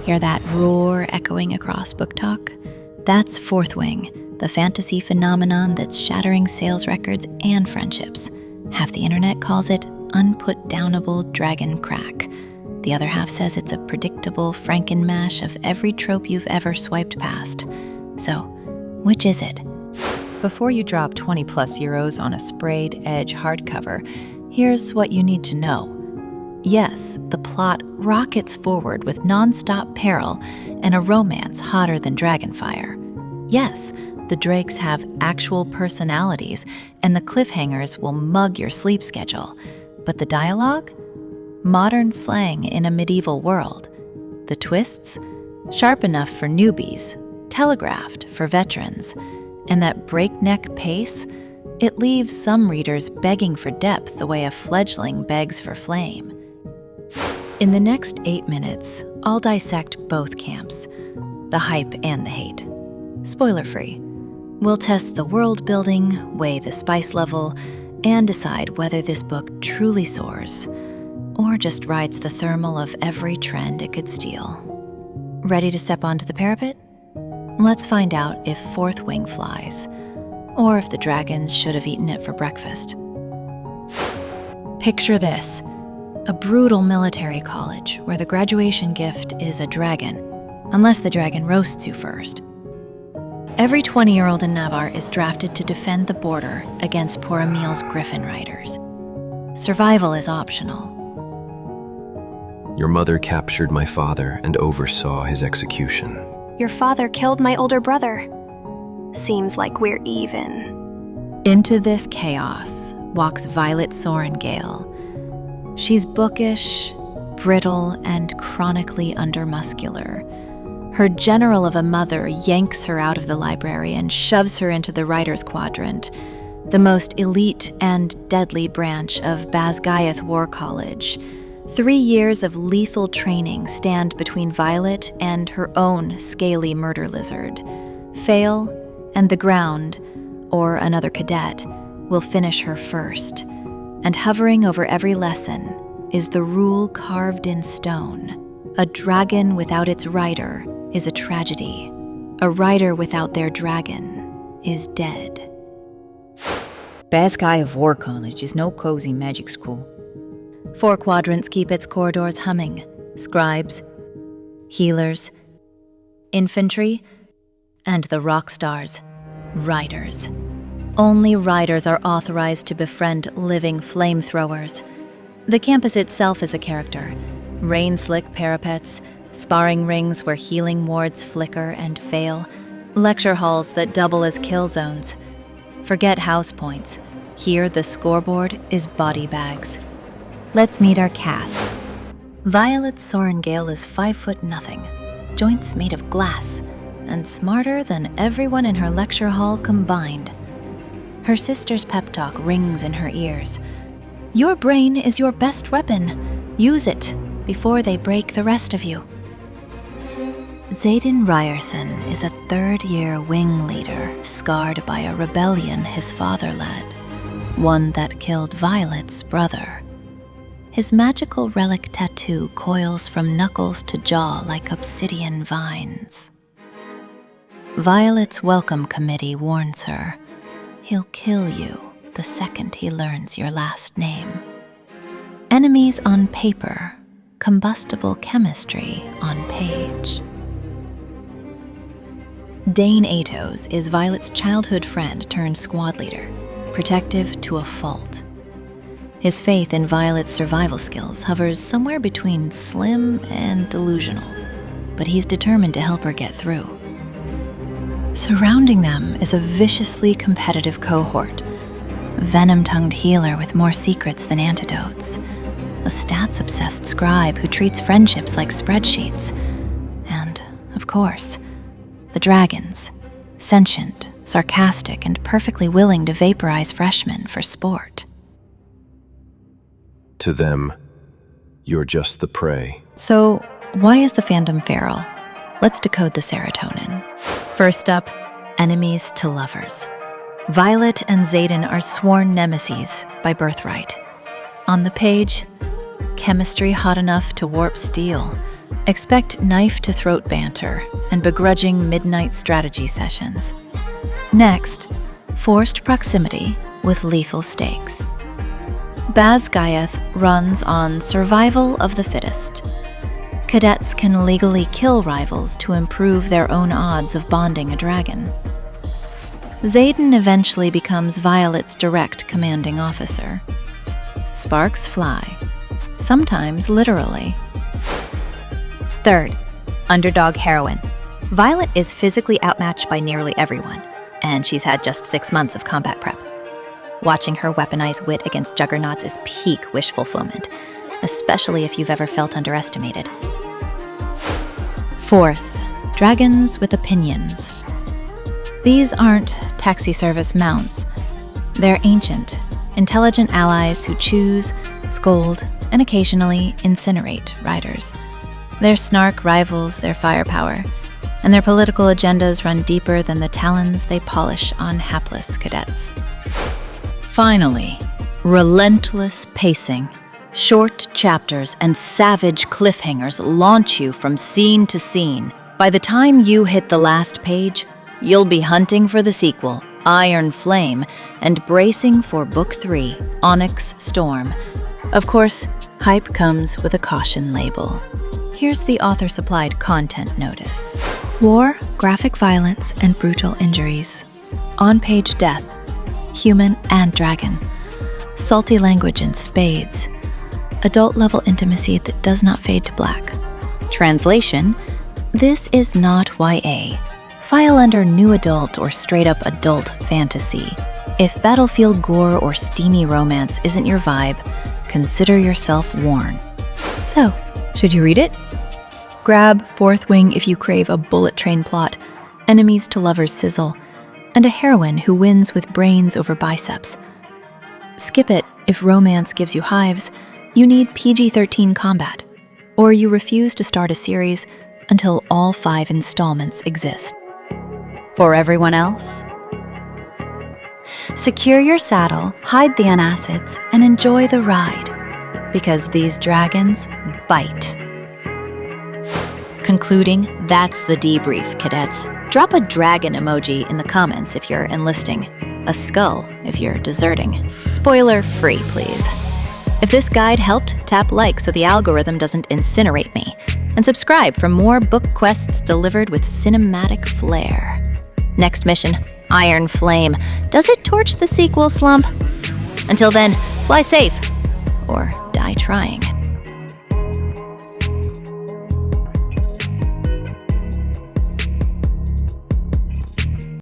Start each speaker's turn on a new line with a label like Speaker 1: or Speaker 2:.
Speaker 1: Hear that roar echoing across BookTok? That's Fourth Wing, the fantasy phenomenon that's shattering sales records and friendships. Half the internet calls it unput-downable dragon crack. The other half says it's a predictable Frankenmash of every trope you've ever swiped past. So, which is it? Before you drop 20 plus euros on a sprayed edge hardcover, here's what you need to know. Yes, the plot rockets forward with non-stop peril and a romance hotter than Dragonfire. Yes, the Drakes have actual personalities and the cliffhangers will mug your sleep schedule. But the dialogue? Modern slang in a medieval world. The twists? Sharp enough for newbies, telegraphed for veterans. And that breakneck pace? It leaves some readers begging for depth the way a fledgling begs for flame. In the next 8 minutes, I'll dissect both camps, the hype and the hate. Spoiler-free. We'll test the world building, weigh the spice level, and decide whether this book truly soars or just rides the thermal of every trend it could steal. Ready to step onto the parapet? Let's find out if Fourth Wing flies, or if the dragons should have eaten it for breakfast. Picture this, a brutal military college where the graduation gift is a dragon, unless the dragon roasts you first. Every 20-year-old in Navarre is drafted to defend the border against Poor Emil's Griffin Riders. Survival is optional.
Speaker 2: Your mother captured my father and oversaw his execution.
Speaker 3: Your father killed my older brother. Seems like we're even.
Speaker 1: Into this chaos walks Violet Sorengale. She's bookish, brittle, and chronically undermuscular. Her general of a mother yanks her out of the library and shoves her into the Writers' Quadrant, the most elite and deadly branch of Basgiath War College. 3 years of lethal training stand between Violet and her own scaly murder lizard. Fail, and the ground, or another cadet, will finish her first. And hovering over every lesson is the rule carved in stone. A dragon without its rider is a tragedy. A rider without their dragon is dead.
Speaker 4: Basgiath War College is no cozy magic school.
Speaker 1: 4 quadrants keep its corridors humming. Scribes, healers, infantry, and the rock stars, riders. Only riders are authorized to befriend living flamethrowers. The campus itself is a character. Rain-slick parapets, sparring rings where healing wards flicker and fail, lecture halls that double as kill zones. Forget house points. Here the scoreboard is body bags. Let's meet our cast. Violet Sorengale is 5'0", joints made of glass, and smarter than everyone in her lecture hall combined. Her sister's pep talk rings in her ears. Your brain is your best weapon. Use it before they break the rest of you. Xaden Ryerson is a third-year wing leader scarred by a rebellion his father led, one that killed Violet's brother. His magical relic tattoo coils from knuckles to jaw like obsidian vines. Violet's welcome committee warns her, he'll kill you the second he learns your last name. Enemies on paper, combustible chemistry on page. Dain is Violet's childhood friend turned squad leader, protective to a fault. His faith in Violet's survival skills hovers somewhere between slim and delusional, but he's determined to help her get through. Surrounding them is a viciously competitive cohort, a venom-tongued healer with more secrets than antidotes, a stats-obsessed scribe who treats friendships like spreadsheets, and, of course, the dragons, sentient, sarcastic, and perfectly willing to vaporize freshmen for sport.
Speaker 2: To them, you're just the prey.
Speaker 1: So, why is the fandom feral? Let's decode the serotonin. First up, enemies to lovers. Violet and Xaden are sworn nemeses by birthright. On the page, chemistry hot enough to warp steel, Expect knife-to-throat banter and begrudging midnight strategy sessions. Next, forced proximity with lethal stakes. Basgiath runs on survival of the fittest. Cadets can legally kill rivals to improve their own odds of bonding a dragon. Xaden eventually becomes Violet's direct commanding officer. Sparks fly, sometimes literally.
Speaker 5: Third, Underdog heroine. Violet is physically outmatched by nearly everyone, and she's had just 6 months of combat prep. Watching her weaponize wit against juggernauts is peak wish fulfillment, especially if you've ever felt underestimated.
Speaker 1: Fourth, dragons with opinions. These aren't taxi service mounts. They're ancient, intelligent allies who choose, scold, and occasionally incinerate riders. Their snark rivals their firepower, and their political agendas run deeper than the talons they polish on hapless cadets. Finally, relentless pacing. Short chapters and savage cliffhangers launch you from scene to scene. By the time you hit the last page, you'll be hunting for the sequel, Iron Flame, and bracing for Book 3, Onyx Storm. Of course, hype comes with a caution label. Here's the author-supplied content notice. War, graphic violence, and brutal injuries. On-page death, human and dragon. Salty language in spades. Adult-level intimacy that does not fade to black. Translation: this is not YA. File under new adult or straight-up adult fantasy. If battlefield gore or steamy romance isn't your vibe, consider yourself warned. So, should you read it? Grab Fourth Wing if you crave a bullet train plot, enemies to lovers sizzle, and a heroine who wins with brains over biceps. Skip it if romance gives you hives, you need PG-13 combat, or you refuse to start a series until all 5 installments exist. For everyone else, secure your saddle, hide the unacids, and enjoy the ride, because these dragons bite. Concluding, that's the debrief, cadets. Drop a dragon emoji in the comments if you're enlisting, a skull if you're deserting. Spoiler free, please. If this guide helped, tap like so the algorithm doesn't incinerate me, and subscribe for more book quests delivered with cinematic flair. Next mission, Iron Flame. Does it torch the sequel slump? Until then, fly safe, or die trying.